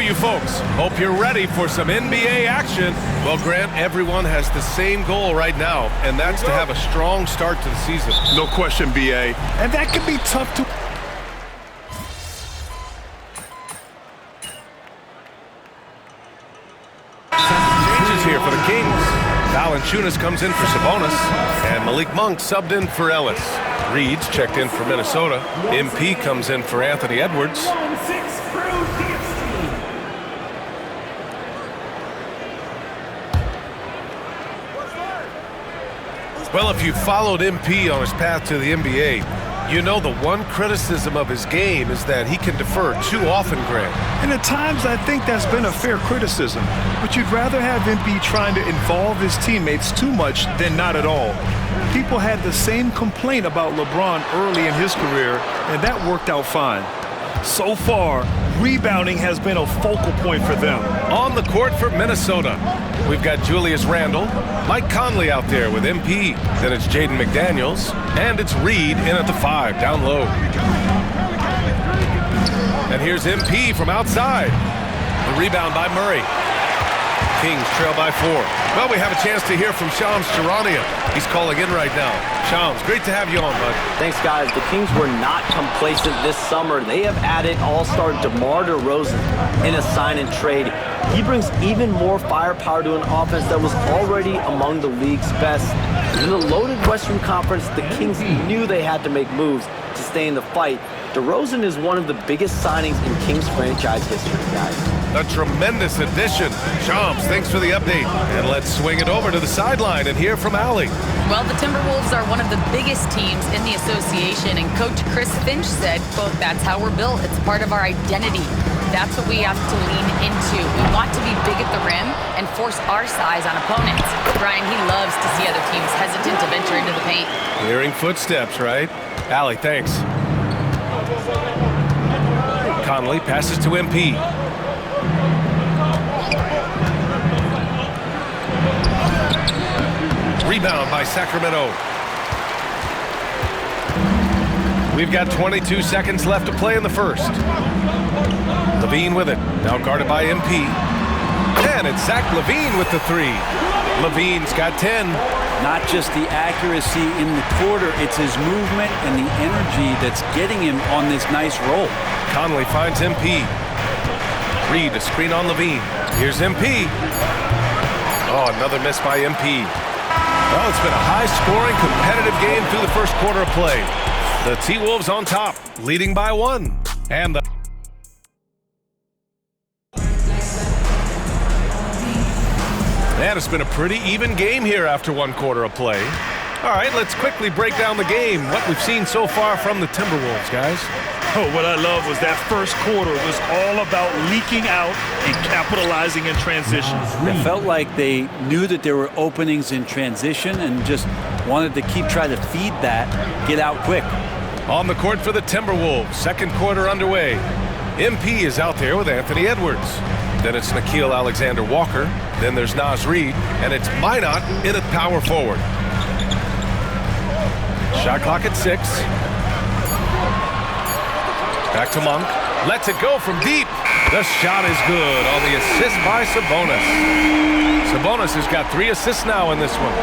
you folks. Hope you're ready for some NBA action. Well, Grant, everyone has the same goal right now, and that's to have a strong start to the season. No question, B.A. And that can be tough to... Changes here for the Kings. Valanciunas comes in for Sabonis, and Malik Monk subbed in for Ellis. Reed's checked in for Minnesota. MP comes in for Anthony Edwards. Well, if you followed MP on his path to the NBA, you know the one criticism of his game is that he can defer too often, Grant. And at times, I think that's been a fair criticism. But you'd rather have MP trying to involve his teammates too much than not at all. People had the same complaint about LeBron early in his career, and that worked out fine. So far, rebounding has been a focal point for them. On the court for Minnesota, we've got Julius Randle, Mike Conley out there with MP. Then it's Jaden McDaniels, and it's Reed in at the 5, down low. And here's MP from outside. The rebound by Murray. Kings trail by 4. Well, we have a chance to hear from Shams Charania. He's calling in right now. Shams, great to have you on, bud. Thanks, guys. The Kings were not complacent this summer. They have added all-star DeMar DeRozan in a sign-and-trade. He brings even more firepower to an offense that was already among the league's best. In the loaded Western Conference, the Kings knew they had to make moves to stay in the fight. DeRozan is one of the biggest signings in Kings franchise history, guys. A tremendous addition. Shams, thanks for the update. And let's swing it over to the sideline and hear from Allie. Well, the Timberwolves are one of the biggest teams in the association, and Coach Chris Finch said, quote, "That's how we're built. It's part of our identity. That's what we have to lean into. We want to be big at the rim and force our size on opponents." Brian, he loves to see other teams hesitant to venture into the paint. Hearing footsteps, right? Allie, thanks. Conley passes to MP. Rebound by Sacramento. We've got 22 seconds left to play in the first. Levine with it, now guarded by MP. And it's Zach Levine with the 3. Levine's got 10. Not just the accuracy in the quarter, it's his movement and the energy that's getting him on this nice roll. Conley finds MP. Reed, a screen on Levine. Here's MP. Oh, another miss by MP. Well, it's been a high-scoring, competitive game through the first quarter of play. The T-Wolves on top, leading by 1. And the... And it's been a pretty even game here after 1 quarter of play. All right, let's quickly break down the game, what we've seen so far from the Timberwolves, guys. Oh, what I love was that first quarter was all about leaking out and capitalizing in transition. It felt like they knew that there were openings in transition and just wanted to keep trying to feed that, get out quick. On the court for the Timberwolves, second quarter underway. MP is out there with Anthony Edwards. Then it's Nickeil Alexander-Walker. Then there's Naz Reid, and it's Minot in at power forward. Shot clock at 6. Back to Monk. Lets it go from deep. The shot is good on the assist by Sabonis. Sabonis has got 3 assists now in this one.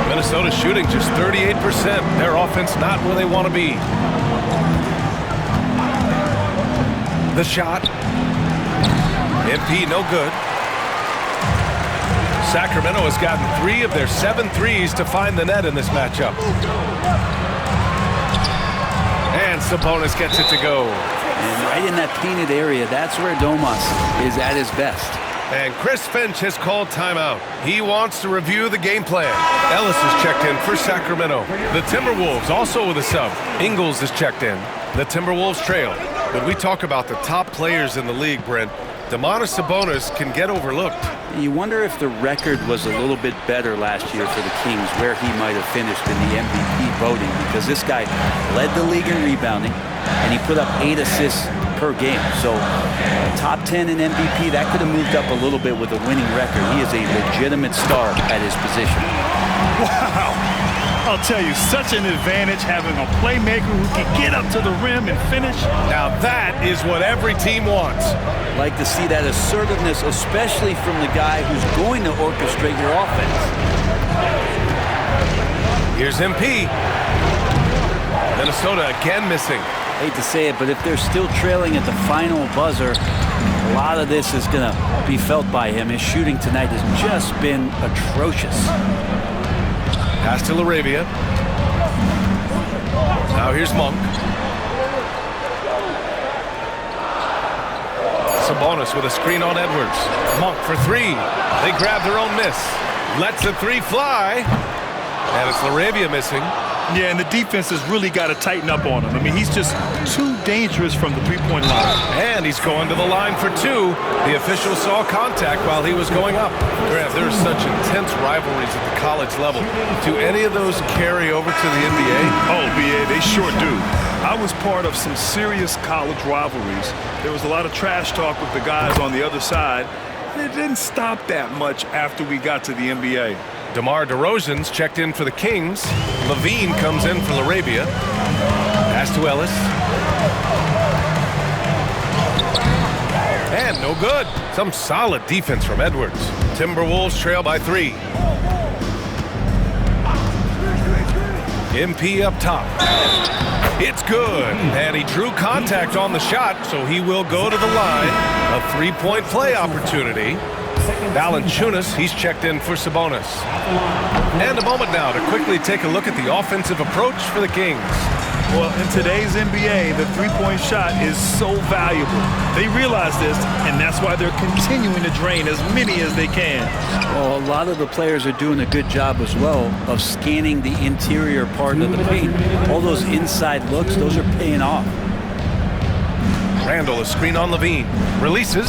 Minnesota shooting just 38%. Their offense not where they want to be. The shot. MP no good. Sacramento has gotten 3 of their 7 threes to find the net in this matchup. And Sabonis gets it to go. And right in that painted area, that's where Domas is at his best. And Chris Finch has called timeout. He wants to review the game plan. Ellis is checked in for Sacramento. The Timberwolves also with a sub. Ingles is checked in. The Timberwolves trail. When we talk about the top players in the league, Brent, Domantas Sabonis can get overlooked. You wonder if the record was a little bit better last year for the Kings, where he might have finished in the MVP voting, because this guy led the league in rebounding, and he put up 8 assists per game. So top 10 in MVP, that could have moved up a little bit with a winning record. He is a legitimate star at his position. Wow. I'll tell you, such an advantage having a playmaker who can get up to the rim and finish. Now that is what every team wants. Like to see that assertiveness, especially from the guy who's going to orchestrate your offense. Here's MP. Minnesota again missing. Hate to say it, but if they're still trailing at the final buzzer, a lot of this is going to be felt by him. His shooting tonight has just been atrocious. Pass to LaRavia. Now here's Monk. Sabonis with a screen on Edwards. Monk for three. They grab their own miss. Lets the three fly. And it's LaRavia missing. Yeah, and the defense has really got to tighten up on him. I mean, he's just too dangerous from the three-point line. And he's going to the line for two. The official saw contact while he was going up. Grant, there's such intense rivalries at the college level. Do any of those carry over to the NBA? Oh, BA, they sure do. I was part of some serious college rivalries. There was a lot of trash talk with the guys on the other side. And it didn't stop that much after we got to the NBA. DeMar DeRozan's checked in for the Kings. Levine comes in for LaRavia. Pass to Ellis. And no good. Some solid defense from Edwards. Timberwolves trail by 3. MP up top. It's good. And he drew contact on the shot, so he will go to the line. A 3-point play opportunity. Valanciunas, he's checked in for Sabonis. And a moment now to quickly take a look at the offensive approach for the Kings. Well, in today's NBA, the three-point shot is so valuable. They realize this, and that's why they're continuing to drain as many as they can. Well, a lot of the players are doing a good job as well of scanning the interior part of the paint. All those inside looks, those are paying off. Randall, a screen on Levine. Releases.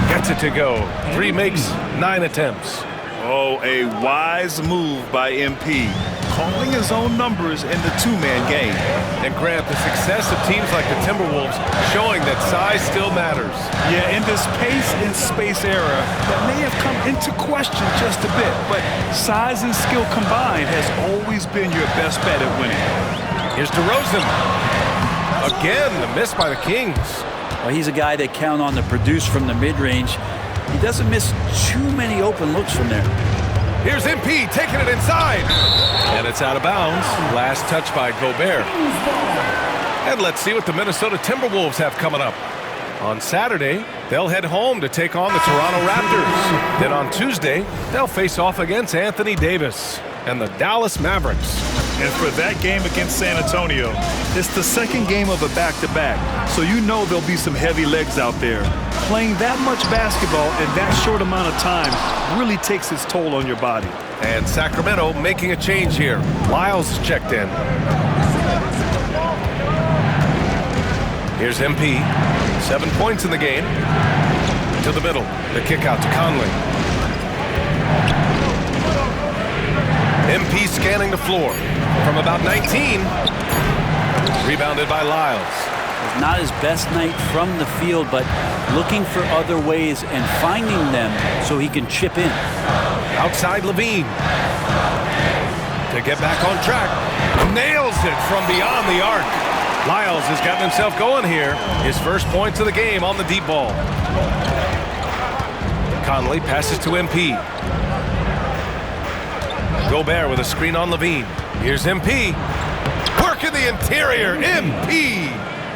Gets it to go. 3 makes 9 attempts. Oh, a wise move by MP. Calling his own numbers in the two-man game. And Grant, the success of teams like the Timberwolves showing that size still matters. Yeah, in this pace and space era, that may have come into question just a bit, but size and skill combined has always been your best bet at winning. Here's DeRozan. Again, the miss by the Kings. Well, he's a guy that count on to produce from the mid-range. He doesn't miss too many open looks from there. Here's MP taking it inside. And it's out of bounds. Last touch by Gobert. And let's see what the Minnesota Timberwolves have coming up. On Saturday, they'll head home to take on the Toronto Raptors. Then on Tuesday, they'll face off against Anthony Davis and the Dallas Mavericks. And for that game against San Antonio, it's the second game of a back-to-back, so you know there'll be some heavy legs out there. Playing that much basketball in that short amount of time really takes its toll on your body. And Sacramento making a change here. Lyles is checked in. Here's MP. 7 points in the game. To the middle. The kick out to Conley. MP scanning the floor. From about 19. Rebounded by Lyles. Not his best night from the field, but looking for other ways and finding them so he can chip in. Outside Levine. To get back on track. Nails it from beyond the arc. Lyles has gotten himself going here. His first points of the game on the deep ball. Conley passes to MP. Gobert with a screen on Levine. Here's MP. Work in the interior. MP.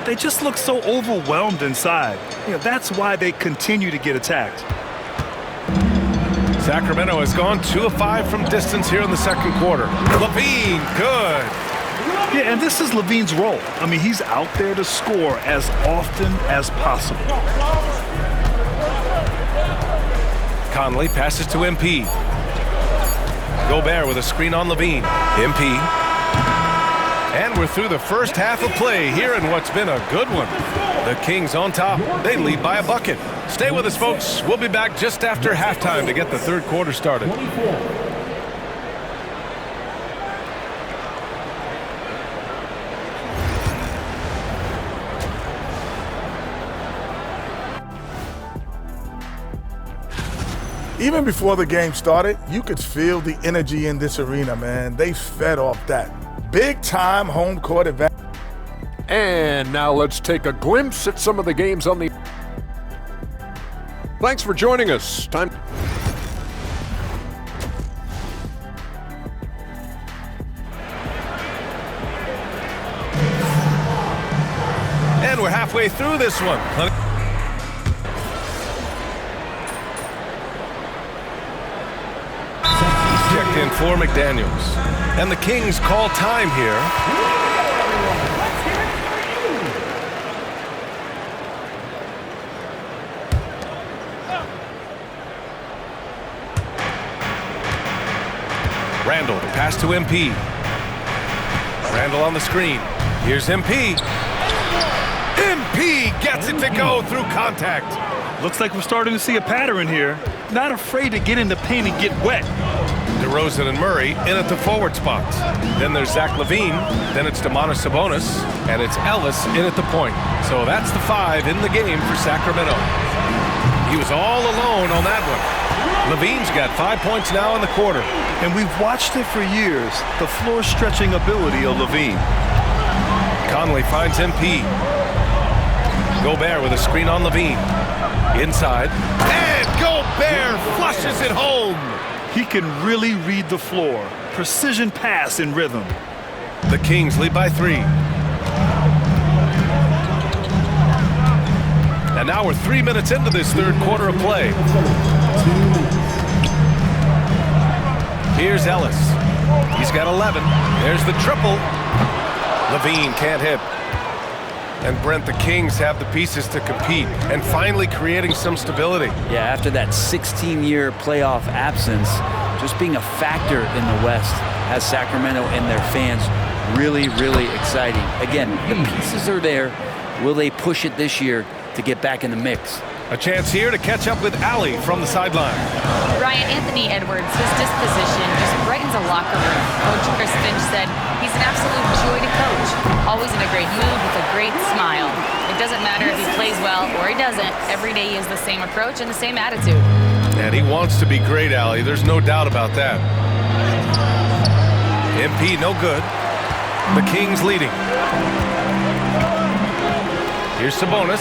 They just look so overwhelmed inside. You know, that's why they continue to get attacked. Sacramento has gone 2 of 5 from distance here in the second quarter. Levine, good. Yeah, and this is Levine's role. I mean, he's out there to score as often as possible. Conley passes to MP. Gobert with a screen on Levine. MP. And we're through the first half of play here in what's been a good one. The Kings on top. They lead by a bucket. Stay with us, folks. We'll be back just after halftime to get the third quarter started. Even before the game started, you could feel the energy in this arena, man. They fed off that big-time home court advantage. And now let's take a glimpse at some of the games on the... Thanks for joining us. Time. And we're halfway through this one. He's checked in for McDaniels. And the Kings call time here. Randall, the pass to MP. Randall on the screen. Here's MP. MP gets it to go through contact. Looks like we're starting to see a pattern here. Not afraid to get in the paint and get wet. DeRozan and Murray in at the forward spots. Then there's Zach LaVine. Then it's Domantas Sabonis. And it's Ellis in at the point. So that's the 5 in the game for Sacramento. He was all alone on that one. LaVine's got 5 points now in the quarter. And we've watched it for years, the floor stretching ability of LaVine. Conley finds MP. Gobert with a screen on LaVine. Inside. And Gobert flushes it home. He can really read the floor. Precision pass in rhythm. The Kings lead by 3. And now we're 3 minutes into this third quarter of play. Here's Ellis. He's got 11. There's the triple. LaVine can't hit. And Brent, the Kings have the pieces to compete and finally creating some stability. Yeah, after that 16-year playoff absence, just being a factor in the West has Sacramento and their fans really, really exciting. Again, the pieces are there. Will they push it this year to get back in the mix? A chance here to catch up with Allie from the sideline. Ryan, Anthony Edwards, his disposition just brightens a locker room. Coach Chris Finch said he's an absolute joy to coach. Always in a great mood with a great smile. It doesn't matter if he plays well or he doesn't. Every day he has the same approach and the same attitude. And he wants to be great, Allie. There's no doubt about that. MP no good. The Kings leading. Here's Sabonis.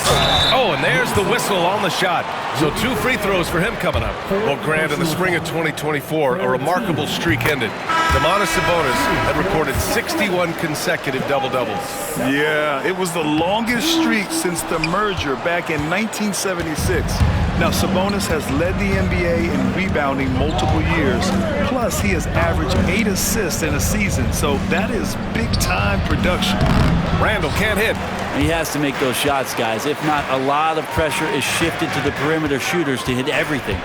Oh, and there's the whistle on the shot. So 2 free throws for him coming up. Well, Grant, in the spring of 2024, a remarkable streak ended. Domantas Sabonis had recorded 61 consecutive double-doubles. Yeah, it was the longest streak since the merger back in 1976. Now, Sabonis has led the NBA in rebounding multiple years. Plus, he has averaged 8 assists in a season, so that is big-time production. Randall can't hit. He has to make those shots, guys. If not, a lot of pressure is shifted to the perimeter shooters to hit everything.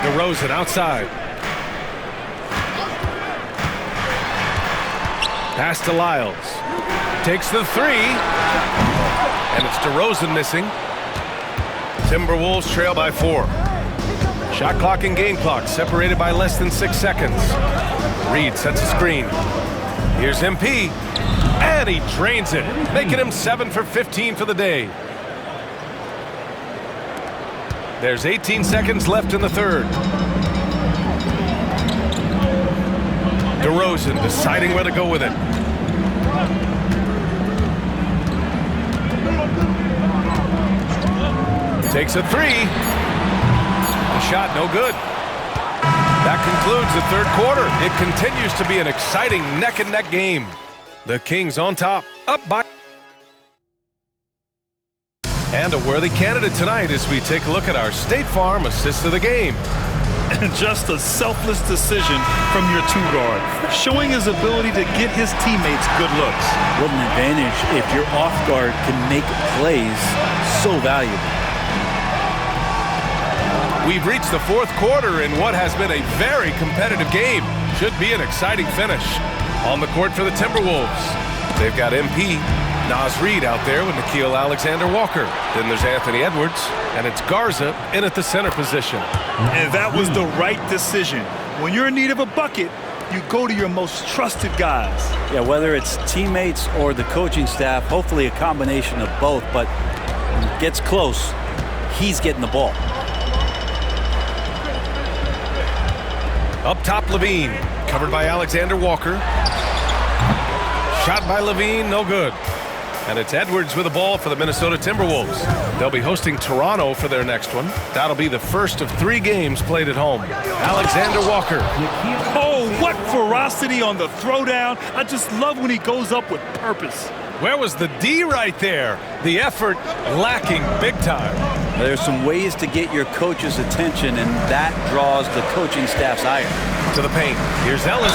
DeRozan outside. Pass to Lyles. Takes the 3. And it's DeRozan missing. Timberwolves trail by 4. Shot clock and game clock separated by less than 6 seconds. Reed sets a screen. Here's MP. And he drains it, making him 7 for 15 for the day. There's 18 seconds left in the third. DeRozan deciding where to go with it. Takes a 3. The shot no good. That concludes the third quarter. It continues to be an exciting neck-and-neck game. The Kings on top, up by... And a worthy candidate tonight as we take a look at our State Farm assist of the game. And just a selfless decision from your 2-guard, showing his ability to get his teammates good looks. What an advantage if your off guard can make plays so valuable. We've reached the fourth quarter in what has been a very competitive game. Should be an exciting finish. On the court for the Timberwolves, they've got MP, Naz Reid out there with Nickeil Alexander-Walker. Then there's Anthony Edwards, and it's Garza in at the center position. And that was the right decision. When you're in need of a bucket, you go to your most trusted guys. Yeah, whether it's teammates or the coaching staff, hopefully a combination of both, but when it gets close, he's getting the ball. Up top, Levine. Covered by Alexander Walker. Shot by Levine, no good. And it's Edwards with the ball for the Minnesota Timberwolves. They'll be hosting Toronto for their next one. That'll be the first of 3 games played at home. Alexander Walker. Oh, what ferocity on the throwdown. I just love when he goes up with purpose. Where was the D right there? The effort lacking big time. There's some ways to get your coach's attention, and that draws the coaching staff's ire. To the paint. Here's Ellis.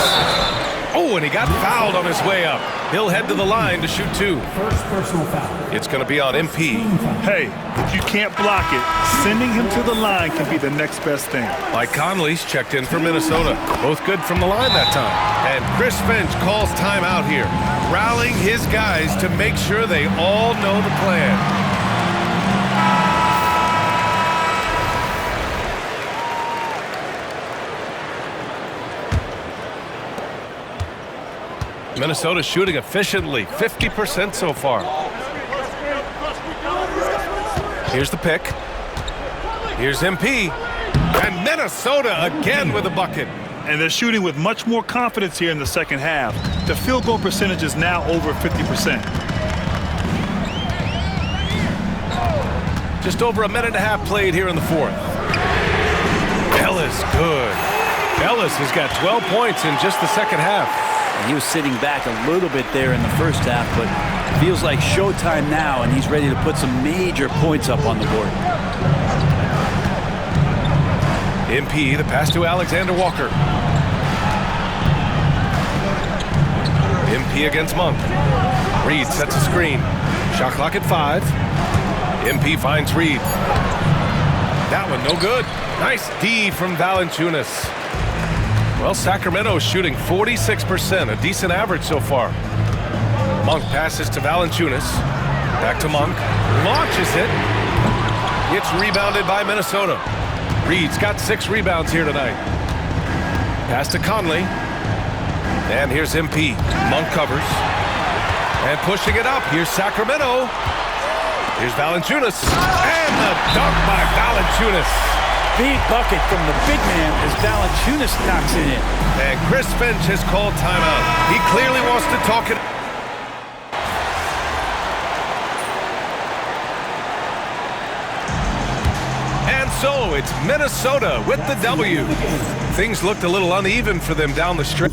Oh, and he got fouled on his way up. He'll head to the line to shoot 2. First personal foul. It's going to be on MP. Hey, if you can't block it, sending him to the line can be the next best thing. Mike Conley's checked in for Minnesota. Both good from the line that time. And Chris Finch calls timeout here, rallying his guys to make sure they all know the plan. Minnesota shooting efficiently, 50% so far. Here's the pick. Here's MP. And Minnesota again with a bucket. And they're shooting with much more confidence here in the second half. The field goal percentage is now over 50%. Just over a minute and a half played here in the 4th. Ellis, good. Ellis has got 12 points in just the second half. And he was sitting back a little bit there in the first half, but feels like showtime now, and he's ready to put some major points up on the board. MP, the pass to Alexander Walker. MP against Monk. Reed sets a screen. Shot clock at 5. MP finds Reed. That one no good. Nice D from Valanciunas. Well, Sacramento's shooting 46%, a decent average so far. Monk passes to Valanciunas. Back to Monk. Launches it. It's rebounded by Minnesota. Reed's got 6 rebounds here tonight. Pass to Conley. And here's MP. Monk covers. And pushing it up. Here's Sacramento. Here's Valanciunas. And the dunk by Valanciunas. Big bucket from the big man as Valanciunas knocks it in. And Chris Finch has called timeout. He clearly wants to talk it. And so it's Minnesota with the W. Things looked a little uneven for them down the stretch.